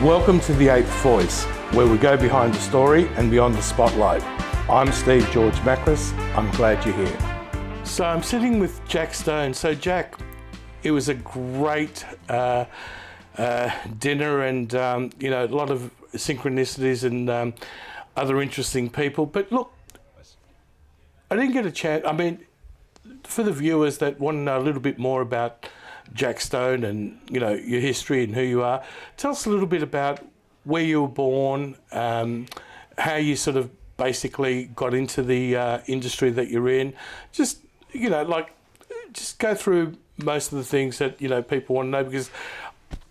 Welcome to The Eighth Voice, where we go behind the story and beyond the spotlight. I'm Steve George Makris. I'm glad you're here. So I'm sitting with Jack Stone. So Jack, it was a great dinner and, a lot of synchronicities and other interesting people. But look, I didn't get a chance. I mean, for the viewers that want to know a little bit more about Jack Stone and, your history and who you are, tell us a little bit about where you were born, how you sort of basically got into the industry that you're in. Just, just go through most of the things that, people want to know, because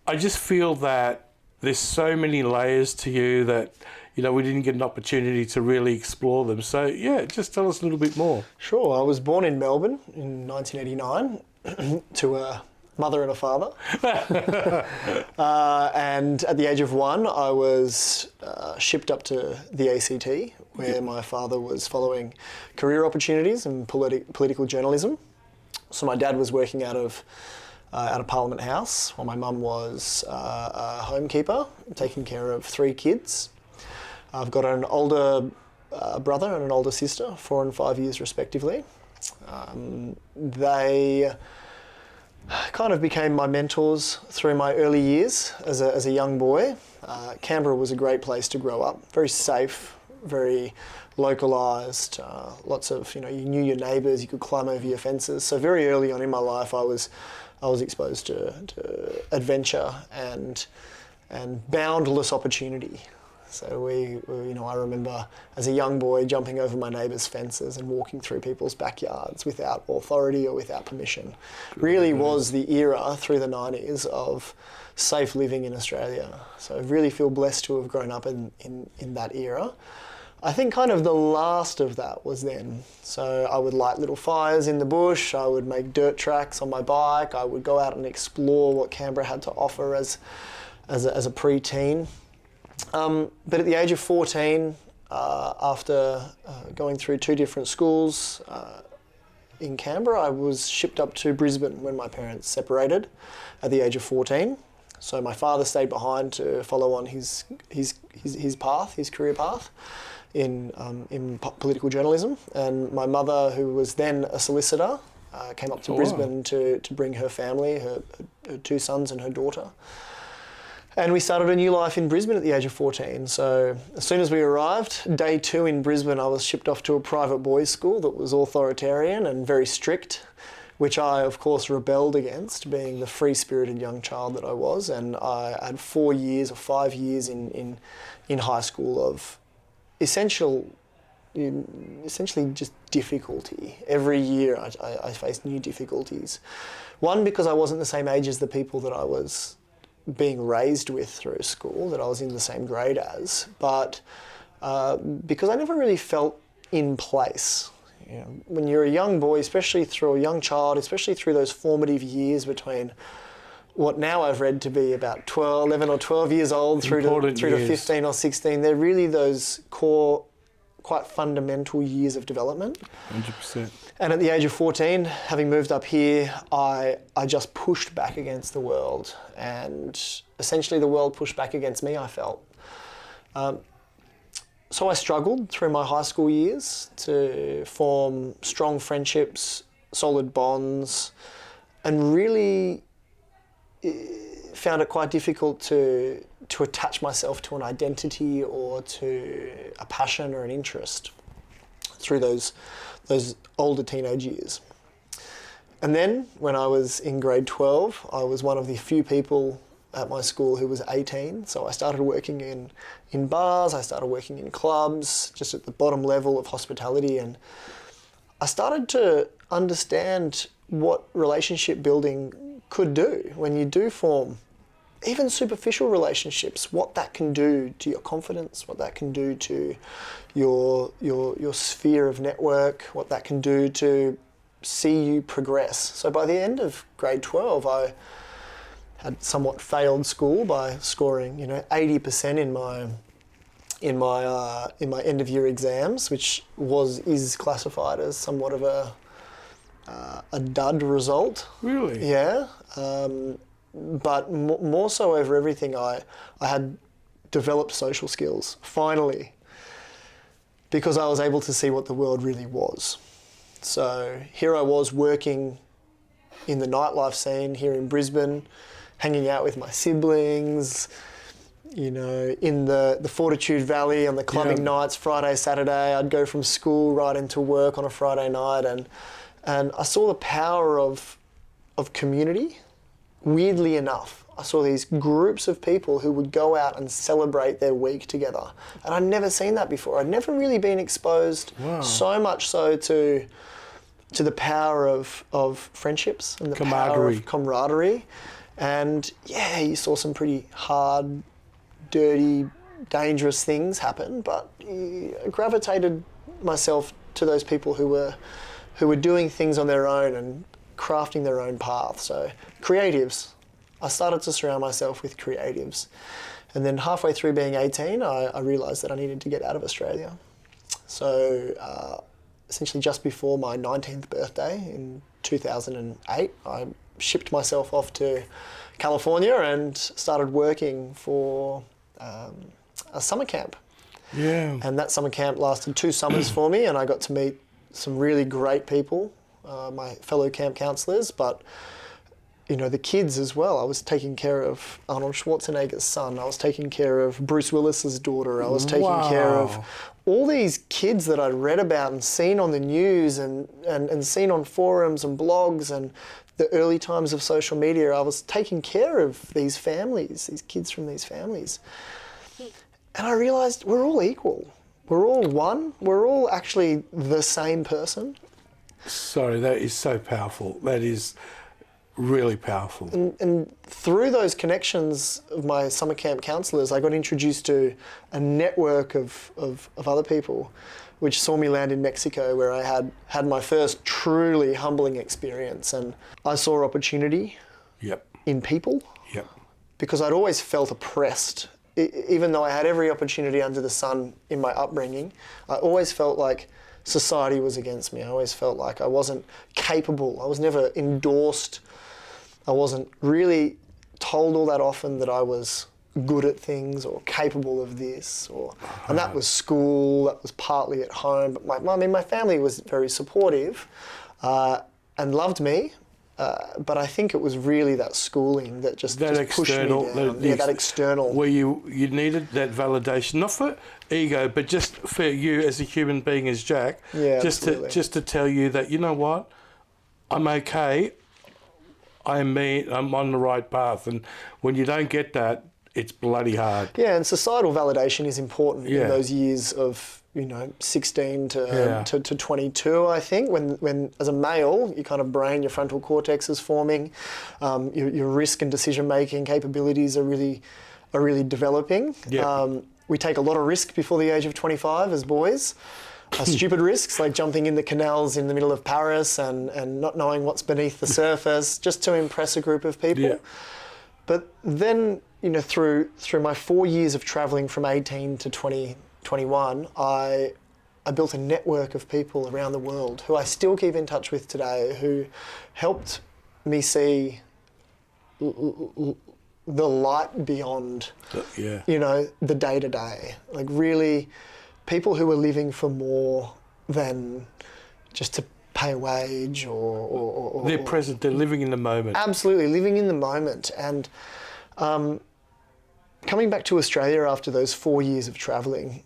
I just feel that there's so many layers to you that, we didn't get an opportunity to really explore them. So, yeah, just tell us a little bit more. Sure. I was born in Melbourne in 1989 to a mother and a father. And at the age of 1, I was shipped up to the ACT, where my father was following career opportunities in political journalism. So my dad was working out of Parliament House, while my mum was a homekeeper, taking care of 3 kids. I've got an older brother and an older sister, 4 and 5 years respectively. They kind of became my mentors through my early years as a young boy. Canberra was a great place to grow up, very safe, very localised, lots of, you knew your neighbours, you could climb over your fences. So very early on in my life I was exposed to adventure and boundless opportunity. So I remember as a young boy jumping over my neighbours' fences and walking through people's backyards without authority or without permission. Really was the era through the 90s of safe living in Australia. So I really feel blessed to have grown up in that era. I think kind of the last of that was then. So I would light little fires in the bush, I would make dirt tracks on my bike, I would go out and explore what Canberra had to offer as a pre-teen. But at the age of 14, after going through 2 different schools in Canberra, I was shipped up to Brisbane when my parents separated at the age of 14. So my father stayed behind to follow on his path, his career path in political journalism, and my mother, who was then a solicitor, came up to Brisbane to bring her family, her 2 sons and her daughter. And we started a new life in Brisbane at the age of 14. So as soon as we arrived, day 2 in Brisbane, I was shipped off to a private boys' school that was authoritarian and very strict, which I, of course, rebelled against, being the free-spirited young child that I was. And I had 4 years or 5 years in high school of essentially just difficulty. Every year I faced new difficulties. One, because I wasn't the same age as the people that I was being raised with through school, that I was in the same grade as, but because I never really felt in place. When you're a young boy, especially through a young child, especially through those formative years between what now I've read to be about 11 or 12 years old through to 15 or 16, they're really those core, quite fundamental years of development. 100%. And at the age of 14, having moved up here, I just pushed back against the world, and essentially the world pushed back against me, I felt. So I struggled through my high school years to form strong friendships, solid bonds, and really found it quite difficult to attach myself to an identity or to a passion or an interest through those older teenage years. And then when I was in grade 12, I was one of the few people at my school who was 18. So I started working in bars, I started working in clubs, just at the bottom level of hospitality. And I started to understand what relationship building could do when you do form even superficial relationships, what that can do to your confidence, what that can do to your sphere of network, what that can do to see you progress. So by the end of grade 12, I had somewhat failed school by scoring, 80% in my end of year exams, which is classified as somewhat of a dud result. Really? Yeah. but more so over everything, I had developed social skills, finally, because I was able to see what the world really was. So here I was working in the nightlife scene here in Brisbane, hanging out with my siblings, you know, in the Fortitude Valley on the clubbing nights, Friday, Saturday. I'd go from school right into work on a Friday night, and I saw the power of community. Weirdly enough, I saw these groups of people who would go out and celebrate their week together. And I'd never seen that before. I'd never really been exposed so much so to the power of friendships and the power of camaraderie. And yeah, you saw some pretty hard, dirty, dangerous things happen, but I gravitated myself to those people who were doing things on their own and crafting their own path. So creatives. I started to surround myself with creatives. And then halfway through being 18, I realised that I needed to get out of Australia. So essentially just before my 19th birthday in 2008, I shipped myself off to California and started working for a summer camp. Yeah. And that summer camp lasted 2 summers for me, and I got to meet some really great people, my fellow camp counsellors, but you know, the kids as well. I was taking care of Arnold Schwarzenegger's son. I was taking care of Bruce Willis's daughter. I was taking care of all these kids that I'd read about and seen on the news and seen on forums and blogs and the early times of social media. I was taking care of these families, these kids from these families. And I realised we're all equal. We're all one. We're all actually the same person. Sorry, that is so powerful. That is really powerful. And through those connections of my summer camp counsellors, I got introduced to a network of other people, which saw me land in Mexico, where I had my first truly humbling experience. And I saw opportunity in people because I'd always felt oppressed. Even though I had every opportunity under the sun in my upbringing, I always felt like society was against me. I always felt like I wasn't capable. I was never endorsed. I wasn't really told all that often that I was good at things or capable of this, and that was school, that was partly at home. But my family was very supportive and loved me, but I think it was really that schooling that just pushed me down. That external. Where you needed that validation, not for ego, but just for you as a human being, as Jack, just to tell you that, you know what, I'm okay. I'm me, I'm on the right path. And when you don't get that, it's bloody hard. Yeah, and societal validation is important in those years of, 16 to 22, I think, when as a male, your kind of brain, your frontal cortex is forming, your risk and decision-making capabilities are really developing. Yeah. We take a lot of risk before the age of 25 as boys. Stupid risks like jumping in the canals in the middle of Paris and not knowing what's beneath the surface just to impress a group of people. Yeah. But then, through my 4 years of travelling from 18 to 21, I built a network of people around the world who I still keep in touch with today, who helped me see the light beyond, the day-to-day. Like really people who were living for more than just to pay a wage or they're present, they're living in the moment. Absolutely, living in the moment. And coming back to Australia after those 4 years of travelling,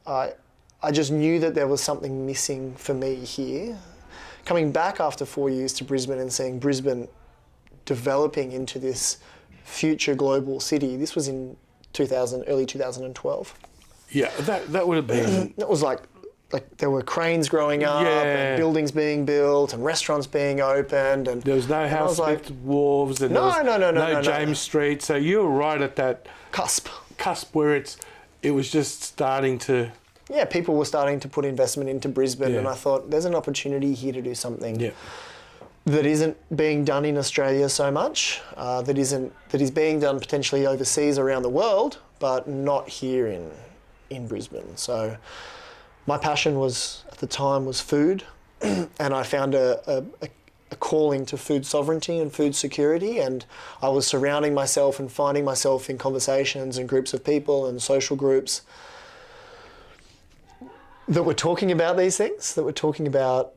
I just knew that there was something missing for me here. Coming back after 4 years to Brisbane and seeing Brisbane developing into this future global city, this was in early 2012. Yeah, that would have been... That was like there were cranes growing up and buildings being built and restaurants being opened. And there was no house-lift wharves and no James Street. So you were right at that... Cusp where it was just starting to... Yeah, people were starting to put investment into Brisbane and I thought there's an opportunity here to do something that isn't being done in Australia so much, that is being done potentially overseas around the world, but not here in Brisbane. So my passion at the time was food, and I found a a calling to food sovereignty and food security, and I was surrounding myself and finding myself in conversations and groups of people and social groups that were talking about these things, that were talking about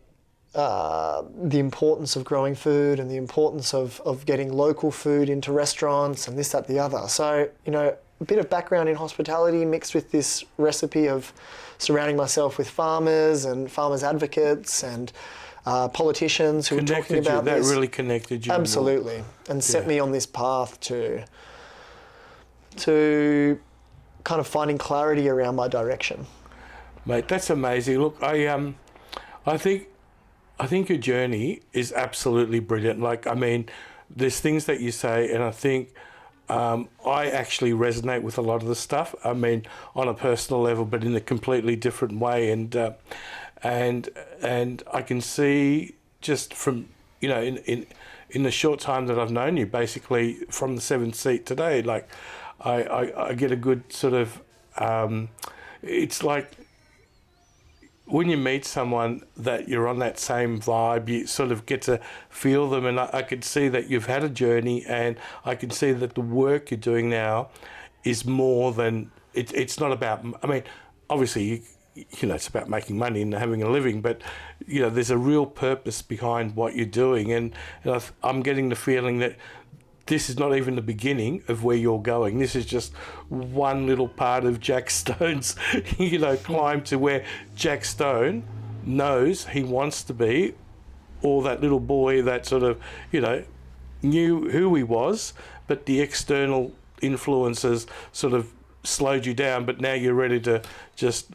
the importance of growing food and the importance of getting local food into restaurants and this, that, the other. So, you know, a bit of background in hospitality mixed with this recipe of surrounding myself with farmers and farmers advocates and politicians who were talking about this. That this. really connected you. Absolutely. And set me on this path to kind of finding clarity around my direction. Mate, that's amazing. Look, I think your journey is absolutely brilliant. Like, I mean, there's things that you say, and I think I actually resonate with a lot of the stuff. I mean, on a personal level, but in a completely different way. And I can see just from, you know, in the short time that I've known you, basically from the 7th seat today, like I get a good sort of, it's like when you meet someone that you're on that same vibe, you sort of get to feel them, and I could see that you've had a journey, and I can see that the work you're doing now is more than, it's not about, I mean, obviously, you know, it's about making money and having a living, but, you know, there's a real purpose behind what you're doing, and I'm getting the feeling that this is not even the beginning of where you're going. This is just one little part of Jack Stone's, you know, climb to where Jack Stone knows he wants to be, or that little boy that sort of, you know, knew who he was, but the external influences sort of slowed you down, but now you're ready to just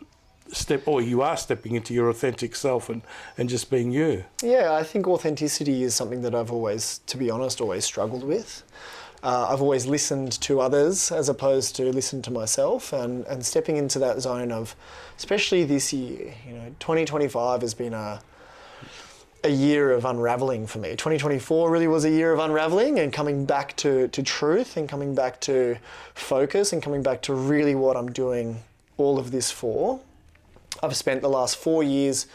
you are stepping into your authentic self and just being you. Yeah, I think authenticity is something that I've always, to be honest, always struggled with. I've always listened to others as opposed to listen to myself, and stepping into that zone of, especially this year, you know, 2025 has been a year of unraveling for me. 2024 really was a year of unraveling and coming back to truth and coming back to focus and coming back to really what I'm doing all of this for. I've spent the last 4 years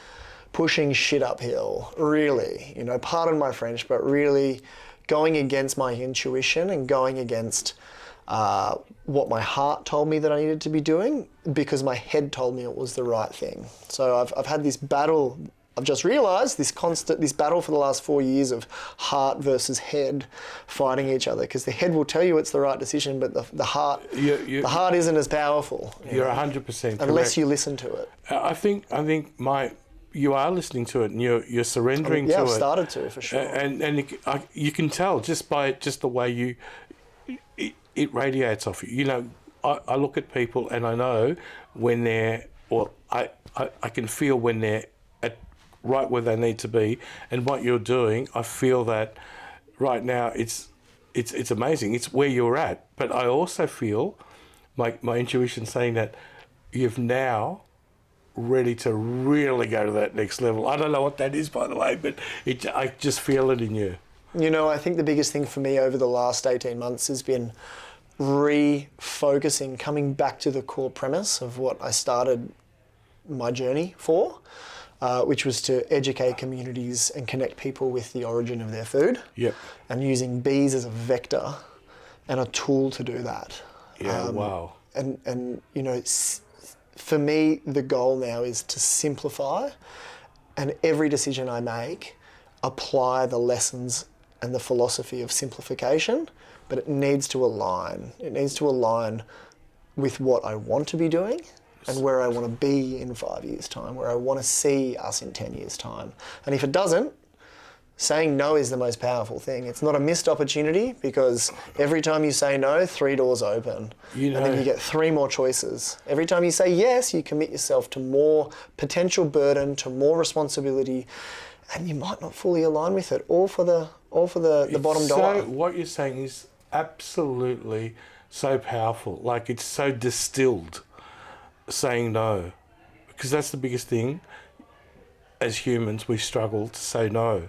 pushing shit uphill, really, you know, pardon my French, but really going against my intuition and going against what my heart told me that I needed to be doing because my head told me it was the right thing. So I've had this battle. I've just realised this battle for the last 4 years of heart versus head fighting each other, because the head will tell you it's the right decision, but the heart isn't as powerful. You're 100% correct. Unless you listen to it. I think you are listening to it, and you're surrendering to it. Yeah, I've started to, for sure. And you can tell just by the way it radiates off you. You know, I look at people and I know when they're, or I can feel when they're right where they need to be, and what you're doing, I feel that right now it's amazing. It's where you're at, but I also feel my intuition saying that you've now ready to really go to that next level. I don't know what that is, by the way, but I just feel it in you. You know, I think the biggest thing for me over the last 18 months has been refocusing, coming back to the core premise of what I started my journey for. Which was to educate communities and connect people with the origin of their food. Yep. And using bees as a vector and a tool to do that. Yeah, wow. And you know, for me, the goal now is to simplify, and every decision I make, apply the lessons and the philosophy of simplification, but it needs to align. It needs to align with what I want to be doing and where I want to be in 5 years' time, where I want to see us in 10 years' time. And if it doesn't, saying no is the most powerful thing. It's not a missed opportunity, because every time you say no, 3 doors open. And then you get 3 more choices. Every time you say yes, you commit yourself to more potential burden, to more responsibility, and you might not fully align with it, all for the bottom dollar. So what you're saying is absolutely so powerful. Like, it's so distilled, saying no, because that's the biggest thing. As humans, we struggle to say no,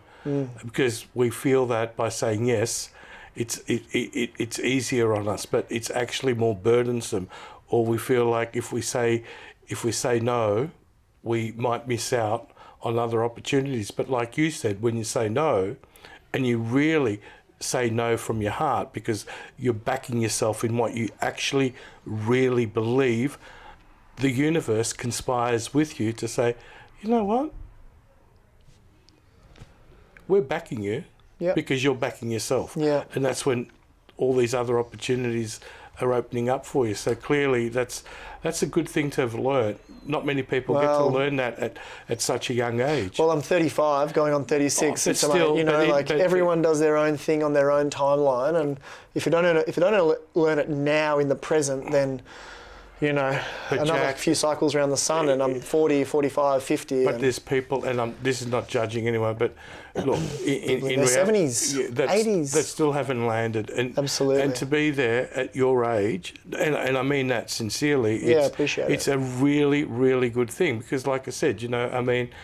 because we feel that by saying yes, it's easier on us, but it's actually more burdensome. Or we feel like if we say no, we might miss out on other opportunities. But like you said, when you say no, and you really say no from your heart because you're backing yourself in what you actually really believe, the universe conspires with you to say, you know what? We're backing you because you're backing yourself. Yeah. And that's when all these other opportunities are opening up for you. So clearly that's a good thing to have learned. Not many people get to learn that at such a young age. Well, I'm 35, going on 36. But still, everyone does their own thing on their own timeline, and if you don't learn it now in the present, then another few cycles around the sun, and I'm 40, 45, 50. But there's people, and this is not judging anyone, but look, in their 70s, 80s, that still haven't landed, and absolutely, and to be there at your age, and I mean that sincerely. I appreciate it. It's a really, really good thing because, like I said, I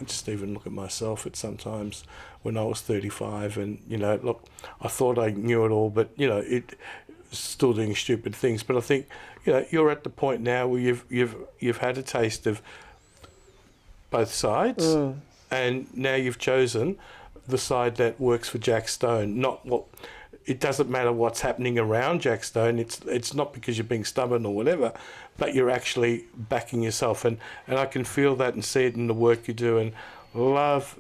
just even look at myself at sometimes when I was 35, and look, I thought I knew it all, but still doing stupid things. But I think you're at the point now where you've had a taste of both sides, and now you've chosen the side that works for Jack Stone. It doesn't matter what's happening around Jack Stone. It's not because you're being stubborn or whatever, but you're actually backing yourself, and I can feel that and see it in the work you do, and love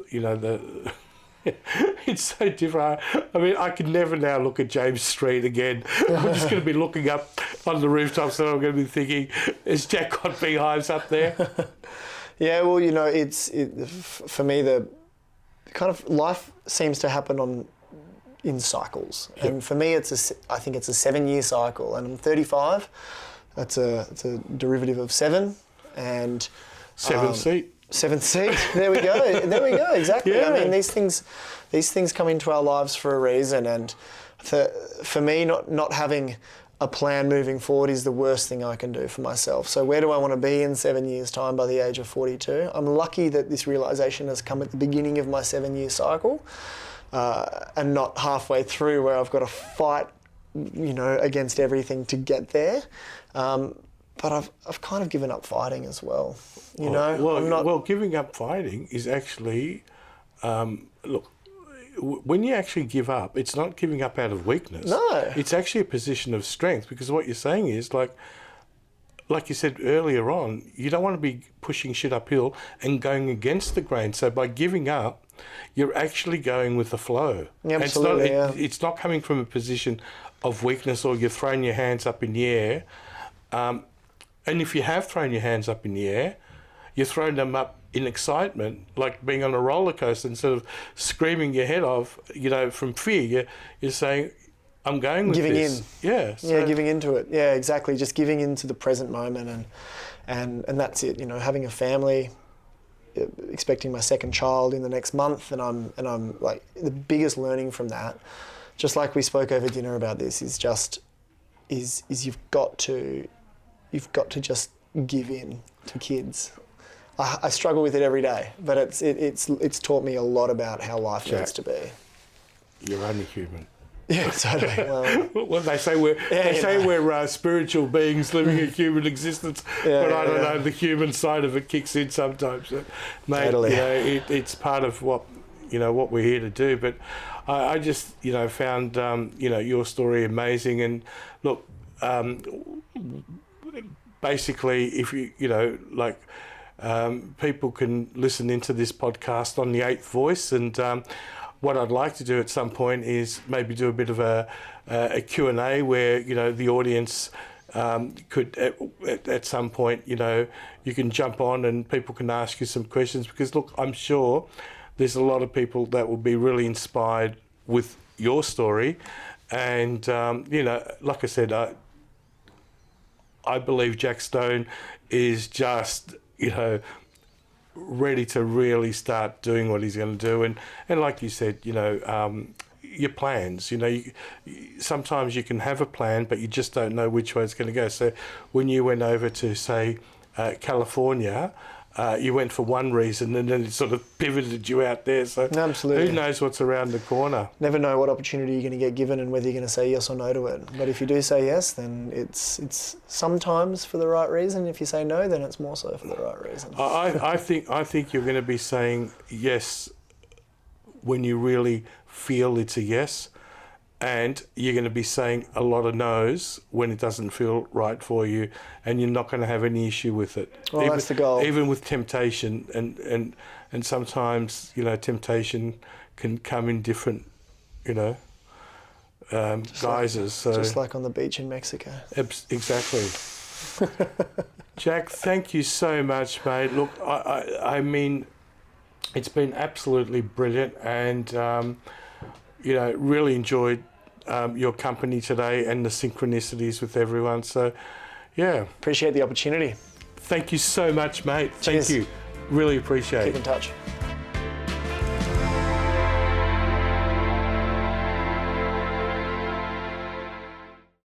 it's so different. I mean, I can never now look at James Street again. I'm just going to be looking up on the rooftops, and I'm going to be thinking, has Jack got beehives up there? Yeah, well, for me, the kind of life seems to happen in cycles, and for me, I think it's a 7-year cycle, and I'm 35. That's a derivative of 7, and 7 seat. 7th seat. There we go. There we go. Exactly. Yeah. I mean, these things come into our lives for a reason, and for me, not having a plan moving forward is the worst thing I can do for myself. So where do I want to be in 7 years' time by the age of 42? I'm lucky that this realisation has come at the beginning of my 7-year cycle, and not halfway through where I've got to fight, against everything to get there. But I've kind of given up fighting as well. Well, giving up fighting is actually, look, when you actually give up, it's not giving up out of weakness. No. It's actually a position of strength, because what you're saying is, like you said earlier on, you don't want to be pushing shit uphill and going against the grain. So by giving up, you're actually going with the flow. Absolutely, it's not coming from a position of weakness, or you're throwing your hands up in the air. And if you have thrown your hands up in the air, you're throwing them up in excitement, like being on a roller coaster, instead of screaming your head off, from fear. You're saying, I'm going with giving this. in. Yeah. Giving into it. Yeah, exactly. Just giving into the present moment, and that's it. Having a family, expecting my second child in the next month, and I'm like, the biggest learning from that, just like we spoke over dinner about this, is you've got to just give in to kids. I struggle with it every day, but it's taught me a lot about how life needs to be. You're only human. Yeah, totally. Well, they say we're spiritual beings living a human existence, but I don't know. The human side of it kicks in sometimes. Mate, totally. It's part of what we're here to do. But I just found your story amazing, and look, basically, if people can listen into this podcast on the 8th Voice, and what I'd like to do at some point is maybe do a bit of a Q&A where the audience could at some point you can jump on and people can ask you some questions, because look, I'm sure there's a lot of people that will be really inspired with your story, and like I said, I believe Jack Stone is just ready to really start doing what he's going to do, and like you said, your plans, sometimes you can have a plan, but you just don't know which way it's going to go. So when you went over to, say, California, you went for one reason and then it sort of pivoted you out there. So Absolutely. who knows what's around the corner? Never know what opportunity you're going to get given and whether you're going to say yes or no to it. But if you do say yes, then it's sometimes for the right reason. If you say no, then it's more so for the right reason. I think you're going to be saying yes when you really feel it's a yes, and you're going to be saying a lot of no's when it doesn't feel right for you, and you're not going to have any issue with it. Well, that's the goal. Even with temptation, and sometimes, you know, temptation can come in different, you know, guises. So Just like on the beach in Mexico. exactly. Jack, thank you so much, mate. Look, I mean, it's been absolutely brilliant, and you know, really enjoyed your company today and the synchronicities with everyone. So, yeah. Appreciate the opportunity. Thank you so much, mate. Cheers. Thank you. Really appreciate it. Keep in touch.